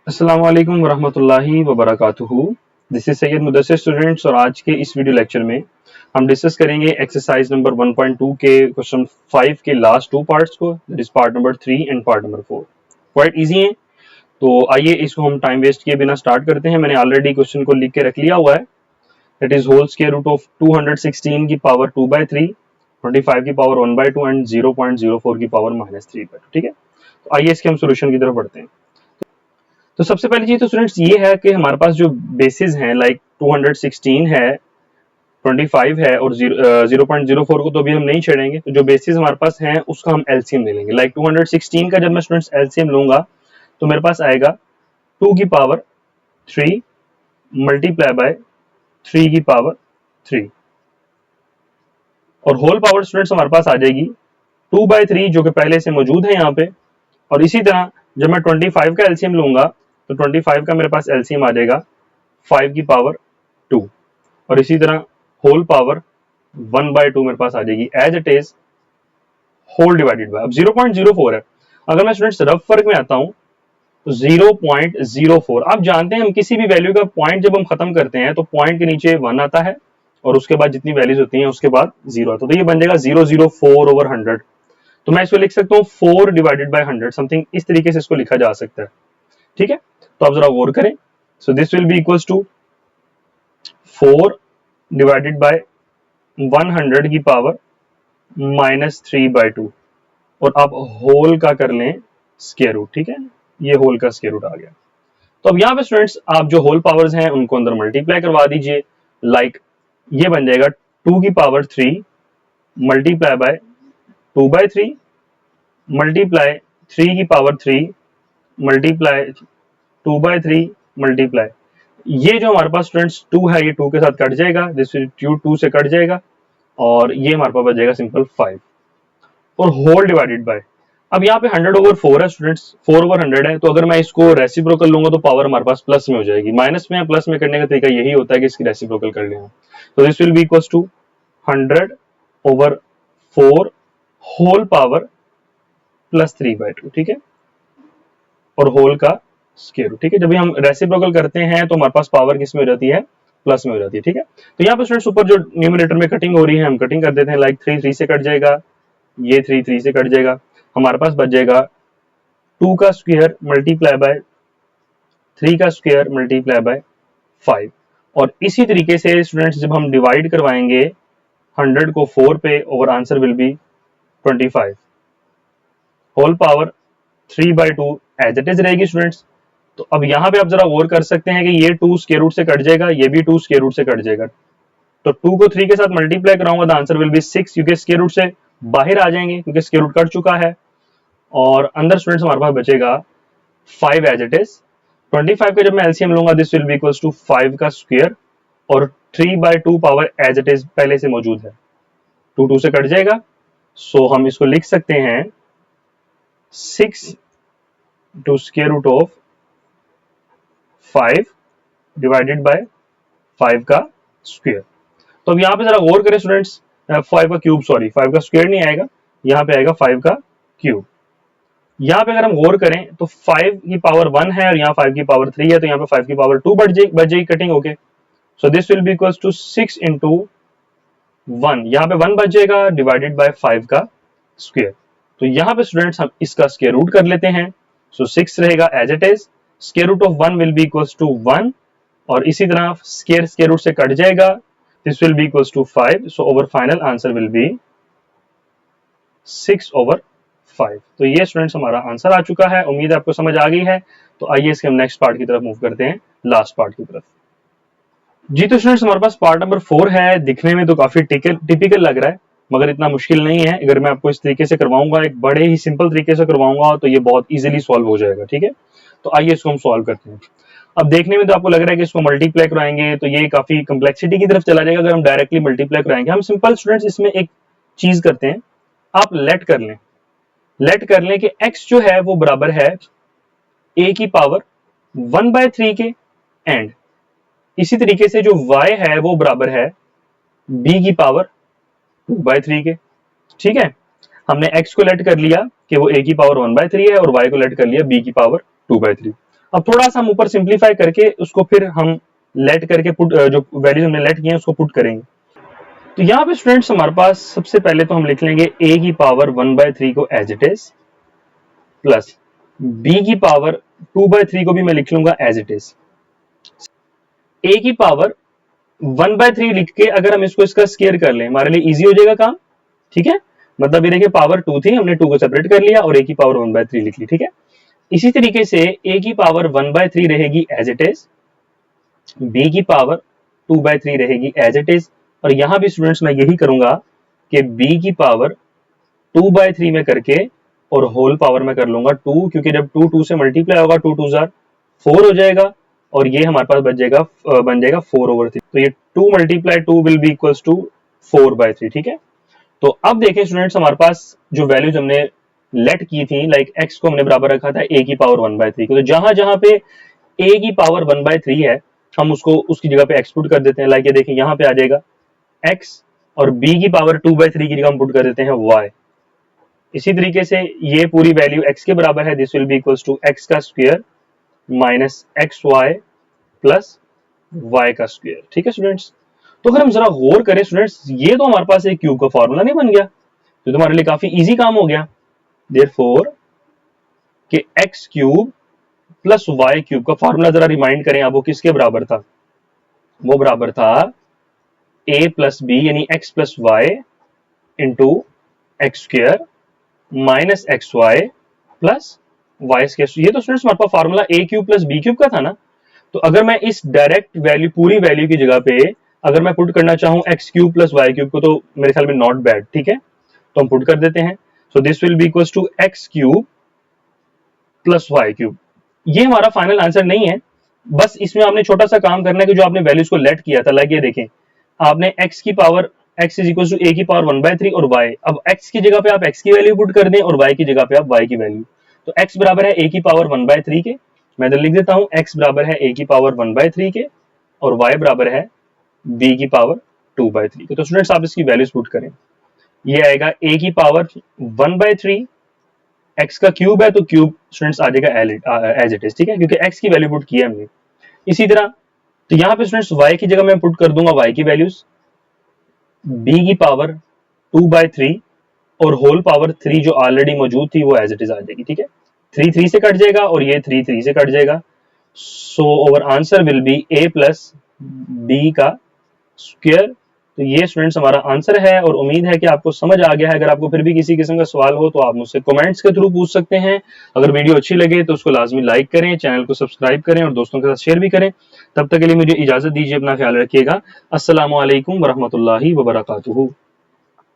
अस्सलाम वालेकुम वरहमतुल्लाहि वबरकातुहू। This is Syed Mudassir students और आज के इस वीडियो लेक्चर में हम डिस्कस करेंगे एक्सरसाइज नंबर 1.2 के क्वेश्चन 5 के लास्ट टू पार्ट्स को, that is part number 3 and part number 4। Quite easy है, तो आइए इसको हम टाइम वेस्ट किए बिना स्टार्ट करते हैं। मैंने ऑलरेडी क्वेश्चन को लिख के रख लिया हुआ है, that is whole square root of 216 की पावर 2/3, 25 की पावर 1/2 एंड 0.04 की पावर -3/2। ठीक है, तो आइए इसके हम सोल्यूशन की तरफ बढ़ते हैं। तो सबसे पहली चीज तो स्टूडेंट्स ये है कि हमारे पास जो बेसिस हैं लाइक 216 है, 25 है और 0.04 को तो अभी हम नहीं छेड़ेंगे। तो जो बेसिस हमारे पास हैं उसका हम एलसीएम ले लेंगे। लाइक 216 का जब मैं स्टूडेंट्स एलसीएम लूंगा तो मेरे पास आएगा 2 की पावर 3 मल्टीप्लाई बाय 3 की पावर 3 और होल पावर स्टूडेंट्स हमारे पास आ जाएगी 2/3 जो कि पहले से मौजूद है यहाँ पे। और इसी तरह जब मैं 25 का एलसीएम लूंगा तो 25 का मेरे पास एलसीएम आ जाएगा 5 की पावर 2 और इसी तरह होल पावर 1/2 मेरे पास आ जाएगी as it is whole divided by. अब 0.04 है, अगर मैं स्टूडेंट्स रफ वर्क में आता हूं तो 0.04 आप जानते हैं हम किसी भी वैल्यू का पॉइंट जब हम खत्म करते हैं तो पॉइंट के नीचे 1 आता है और उसके बाद जितनी वैल्यूज होती हैं उसके बाद 0 आता है, तो ये बन जाएगा 004/100। तो मैं इसको लिख सकता हूँ 4 डिवाइडेड बाय 100, समथिंग इस तरीके से इसको लिखा जा सकता है। ठीक है, तो आप जरा गौर करें। So this will be equals to 4 divided by 100 की पावर -3/2 और आप होल का कर लें स्क्वायर रूट। ठीक है, ये होल का स्क्वायर रूट आ गया। तो अब यहाँ पे स्टूडेंट्स आप जो होल पावर्स हैं उनको अंदर मल्टीप्लाई करवा दीजिए। लाइक ये बन जाएगा 2 की पावर 3 मल्टीप्लाई बाय 2/3 मल्टीप्लाई 3 की पावर 3 मल्टीप्लाई 2/3 मल्टीप्लाई, ये जो हमारे पास स्टूडेंट्स 2 है ये 2 के साथ कट जाएगा, दिस 2 से कट जाएगा और ये हमारे पास बच जाएगा सिंपल 5 और होल डिवाइडेड बाय। अब यहाँ पे 100/4 है स्टूडेंट्स, 4/100 है, तो अगर मैं इसको रेसिप्रोकल लूंगा तो पावर हमारे पास प्लस में हो जाएगी। माइनस में या प्लस में करने का तरीका यही होता है कि इसकी रेसिप्रोकल कर लेना। तो this will be equals to 100/4 whole power +3/2। ठीक है, और होल का स्क्वायर रूट। ठीक है, जब भी हम रेसिप्रोकल करते हैं तो हमारे पास पावर किस में हो जाती है, प्लस में हो जाती है। ठीक है, तो यहाँ पे स्टूडेंट्स ऊपर जो न्यूमरेटर में कटिंग हो रही है हम कटिंग कर देते हैं। लाइक 3 3 से कट जाएगा, ये 3 3 से कट जाएगा, हमारे पास बच जाएगा 2 का स्क्वायर मल्टीप्लाई बाय 3 का स्क्वायर मल्टीप्लाई बाय 5। और इसी तरीके से स्टूडेंट्स जब हम डिवाइड करवाएंगे 100 को 4 पे और answer will be 25 whole power 3/2 as it is रहेगी स्टूडेंट्स। तो अब यहाँ पे आप जरा गौर कर सकते हैं कि ये 2 स्क्वायर रूट से कट जाएगा, ये भी 2 स्क्वायर रूट से कट जाएगा। तो 2 को 3 के साथ मल्टीप्लाई कराऊंगा तो आंसर विल बी 6, क्योंकि स्क्वायर रूट से बाहर आ जाएंगे क्योंकि स्क्वायर रूट कट चुका है। और अंदर स्टूडेंट्स हमारे पास बचेगा 5 एज इट इज। 25 का जब मैं एलसीएम लूंगा this will be equals to 5 का स्क्वायर और 3/2 पावर एज इट इज पहले से मौजूद है, 2 2 से कट जाएगा। सो हम इसको लिख सकते हैं 6 to square root of 5 divided by 5 का स्क्वायर। तो अब यहाँ पे जरा गौर करें स्टूडेंट्स, 5 का क्यूब, सॉरी 5 का स्क्वायर नहीं आएगा, यहाँ पे आएगा 5 का क्यूब। यहाँ पे अगर हम गौर करें तो 5 की पावर 1 है और यहाँ 5 की पावर 3 है, तो यहाँ पे 5 की पावर 2 बच जाएगी कटिंग होके। So this will be equals to 6 into 1, यहाँ पे 1 बच जाएगा डिवाइडेड बाय 5 का स्क्वायर। तो यहाँ पे स्टूडेंट्स हम इसका स्क्वायर रूट कर लेते हैं। सो 6 रहेगा as it is, square root of 1 will be equals to 1 और इसी तरह स्क्वायर रूट से कट जाएगा, this will be equals to 5। So our final answer will be 6/5। तो ये स्टूडेंट्स हमारा आंसर आ चुका है, उम्मीद है आपको समझ आ गई है। तो आइए इसके हम नेक्स्ट पार्ट की तरफ मूव करते हैं, लास्ट पार्ट की तरफ। जी तो स्टूडेंट्स हमारे पास पार्ट नंबर 4 है। दिखने में तो काफी टिपिकल लग रहा है मगर इतना मुश्किल नहीं है। अगर मैं आपको इस तरीके से करवाऊंगा, एक बड़े ही सिंपल तरीके से करवाऊंगा तो ये बहुत इजीली सॉल्व हो जाएगा। ठीक है, तो आइए इसको हम सॉल्व करते हैं। अब देखने में तो आपको लग रहा है कि इसको मल्टीप्लाई कराएंगे तो ये काफी कम्प्लेक्सिटी की तरफ चला जाएगा। अगर हम डायरेक्टली मल्टीप्लाई कराएंगे, हम सिंपल स्टूडेंट्स इसमें एक चीज करते हैं, आप लेट कर लें कि x जो है वो बराबर है a की पावर 1/3 के एंड इसी तरीके से जो y है वो बराबर है b की पावर 2/3 के। ठीक है, हमने x को लेट कर लिया कि वो a की पावर 1/3 है और y को लेट कर लिया b की पावर 2/3। अब थोड़ा सा हम ऊपर सिंप्लीफाई करके उसको फिर हम लेट करके पुट, जो वैल्यूज हमने लेट किए हैं उसको पुट करेंगे। तो यहाँ पे स्टूडेंट्स हमारे पास सबसे पहले तो हम लिख लेंगे a की पावर 1/3 को as it is, plus b की पावर 2/3 को भी मैं लिख लूंगा एज इट इज। a की पावर 1/3 लिख के अगर हम इसका स्केयर कर लें हमारे लिए इजी हो जाएगा काम, ठीक है। मतलब ये देखिए पावर 2 थी, हमने 2 को सेपरेट कर लिया और a की पावर 1/3 लिख ली, ठीक है। इसी तरीके से a की पावर 1/3 रहेगी एज इट इज, b की पावर 2/3 रहेगी एज इट इज, और यहां भी स्टूडेंट्स मैं यही करूंगा कि b की पावर 2/3 में करके और होल पावर में कर लूंगा 2, क्योंकि जब 2 2 से मल्टीप्लाई होगा 2 2 4 हो जाएगा और ये हमारे पास बन जाएगा 4/3। तो ये 2 × 2 विल बी इक्वल्स टू 4/3, ठीक है। तो अब देखें स्टूडेंट्स हमारे पास जो वैल्यूज हमने लेट की थी, लाइक x को हमने बराबर रखा था a की पावर 1/3 को, तो जहां जहां पे a की पावर 1/3 है हम उसको उसकी जगह पे x पुट कर देते हैं। लाइक ये देखें यहाँ पे आ जाएगा x, और b की पावर 2/3 की जगह हम पुट कर देते हैं y। इसी तरीके से ये पूरी वैल्यू x के बराबर है, this will be equals to x का square minus xy plus y का स्क्वायर, ठीक है स्टूडेंट्स। तो अगर हम जरा गौर करें स्टूडेंट्स, ये तो हमारे पास एक क्यूब का फॉर्मूला नहीं बन गया, तो तुम्हारे लिए काफी इजी काम हो गया। देयरफॉर कि x cube plus y cube का फॉर्मूला जरा रिमाइंड करें आप, वो किसके बराबर था? वो बराबर था a प्लस बी यानी x plus y into x square minus x y plus y square. ये तो स्टूडेंट्स हमारे पास formula a cube plus b cube का था ना। तो अगर मैं इस डायरेक्ट वैल्यू पूरी वैल्यू की जगह पे अगर मैं पुट करना चाहूं X cube plus Y cube को, तो मेरे ख्याल में नॉट बैड, ठीक है। तो हम पुट कर देते हैं, so this will be equals to X cube plus Y cube. ये हमारा फाइनल आंसर नहीं है, बस इसमें आपने छोटा सा काम करना है कि जो आपने वैल्यूज को लेट किया था, लाइक ये देखें आपने x की power x is equal to a की पावर 1/3 और y, अब x की जगह पे आप x की वैल्यू पुट कर दें और y की जगह पे आप y की वैल्यू। तो x बराबर है a की पावर 1/3 के, मैं इधर लिख देता हूं x बराबर है a की पावर 1/3 के और y बराबर है b की पावर 2/3 के। तो स्टूडेंट्स आप इसकी वैल्यूज पुट करें, ये आएगा a की पावर 1/3, x का क्यूब है तो क्यूब स्टूडेंट्स आ जाएगा एज इट इज, ठीक है, क्योंकि x की वैल्यू पुट की है हमने। इसी तरह तो यहां पे स्टूडेंट्स y की जगह मैं पुट कर दूंगा y की वैल्यूज, b की पावर 2/3 और होल पावर 3 जो ऑलरेडी मौजूद थी वो एज इट इज आ जाएगी, ठीक है। 3 3 से कट जाएगा और ये 3 3 से कट जाएगा, so our answer will be a plus B का स्क्वायर। तो ये स्टूडेंट्स हमारा आंसर है और उम्मीद है कि आपको समझ आ गया है। अगर आपको फिर भी किसी किस्म का सवाल हो तो आप मुझसे कमेंट्स के थ्रू पूछ सकते हैं। अगर वीडियो अच्छी लगे तो उसको लाजमी लाइक करें, चैनल को सब्सक्राइब करें और दोस्तों के साथ शेयर भी करें। तब तक के लिए मुझे इजाजत दीजिए, अपना ख्याल रखिएगा। अस्सलामु अलैकुम वरहमतुल्लाहि वबरकातुहू।